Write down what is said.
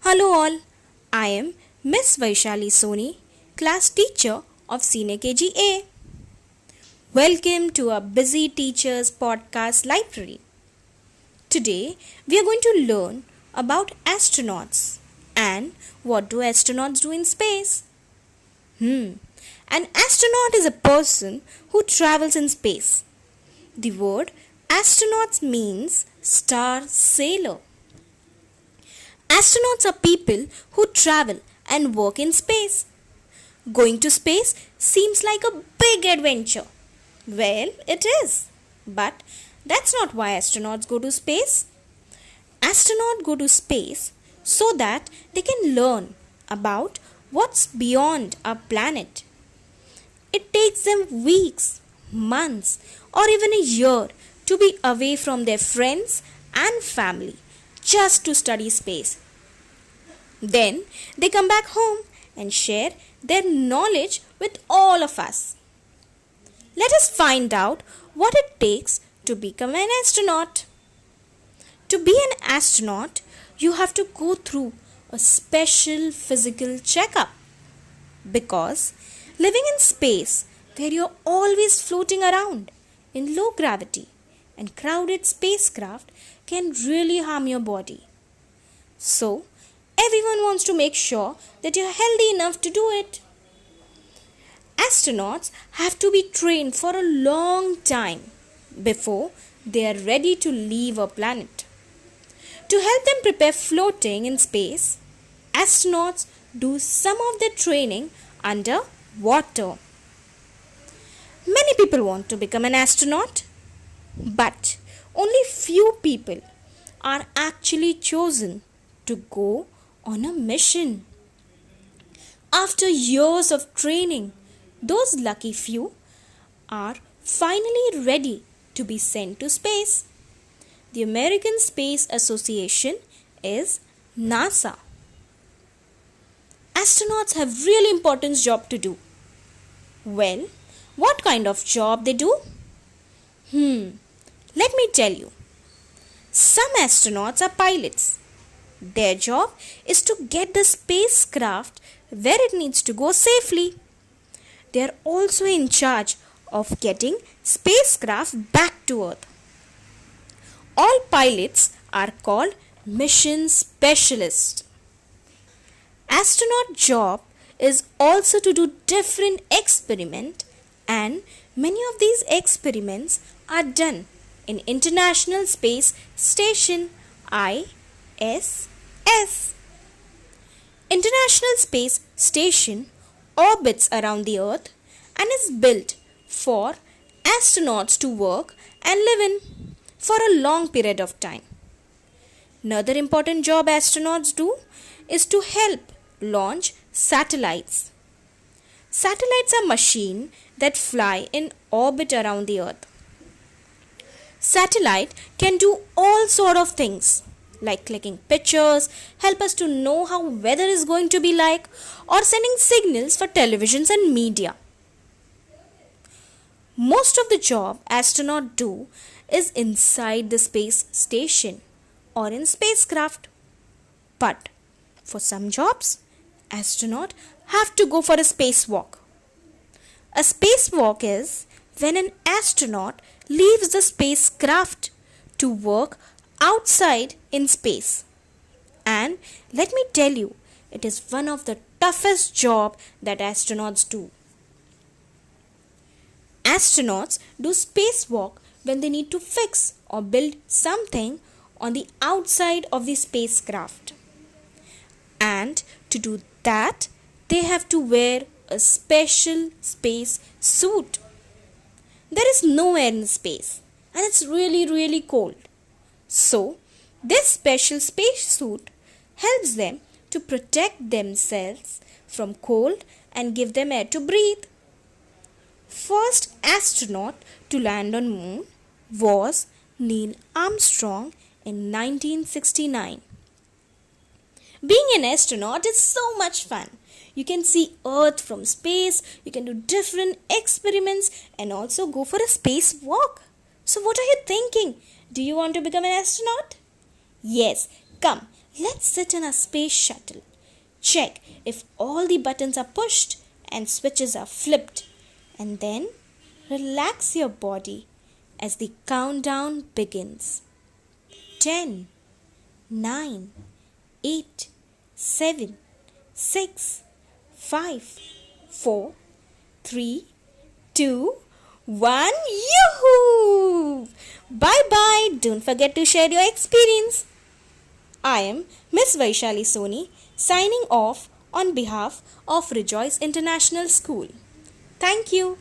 Hello all, I am Miss Vaishali Soni, class teacher of Senior KGA. Welcome to our Busy Teachers podcast library. Today we are going to learn about astronauts and what do astronauts do in space. An astronaut is a person who travels in space. The word astronauts means star sailor. Astronauts are people who travel and work in space. Going to space seems like a big adventure. Well, it is. But that's not why astronauts go to space. Astronauts go to space so that they can learn about what's beyond our planet. It takes them weeks, months, or even a year to be away from their friends and family just to study space. Then they come back home and share their knowledge with all of us. Let us find out what it takes to become an astronaut. To be an astronaut, you have to go through a special physical checkup. Because living in space where you're always floating around in low gravity and crowded spacecraft can really harm your body. So, everyone wants to make sure that you're healthy enough to do it. Astronauts have to be trained for a long time before they are ready to leave our planet. To help them prepare floating in space, astronauts do some of their training under water. Many people want to become an astronaut, but only few people are actually chosen to go on a mission. After years of training, those lucky few are finally ready to be sent to space. The American Space Association is NASA. Astronauts have really important job to do. Well, what kind of job they do? Let me tell you. Some astronauts are pilots. Their job is to get the spacecraft where it needs to go safely. They are also in charge of getting spacecraft back to Earth. All pilots are called mission specialists. Astronaut job is also to do different experiments, and many of these experiments are done in International Space Station ISS. International Space Station orbits around the Earth and is built for astronauts to work and live in for a long period of time. Another important job astronauts do is to help launch satellites. Satellites are machines that fly in orbit around the Earth. Satellite can do all sort of things like clicking pictures, help us to know how weather is going to be like, or sending signals for televisions and media. Most of the job astronauts do is inside the space station or in spacecraft. But for some jobs, astronauts have to go for a spacewalk. A spacewalk is when an astronaut leaves the spacecraft to work outside in space. And let me tell you, it is one of the toughest jobs that astronauts do. Astronauts do spacewalk when they need to fix or build something on the outside of the spacecraft. And to do that, they have to wear a special space suit. There is no air in space and it's really cold. So, this special space suit helps them to protect themselves from cold and give them air to breathe. First astronaut to land on moon was Neil Armstrong in 1969. Being an astronaut is so much fun. You can see Earth from space, you can do different experiments and also go for a spacewalk. So what are you thinking? Do you want to become an astronaut? Yes, come, Let's sit in a space shuttle. Check if all the buttons are pushed and switches are flipped. And then relax your body as the countdown begins. 10, 9, 8, 7, 6, 5, 4, 3, 2, 1. Yoo-hoo! Bye bye. Don't forget to share your experience. I am Miss Vaishali Soni signing off on behalf of Rejoice International School. Thank you.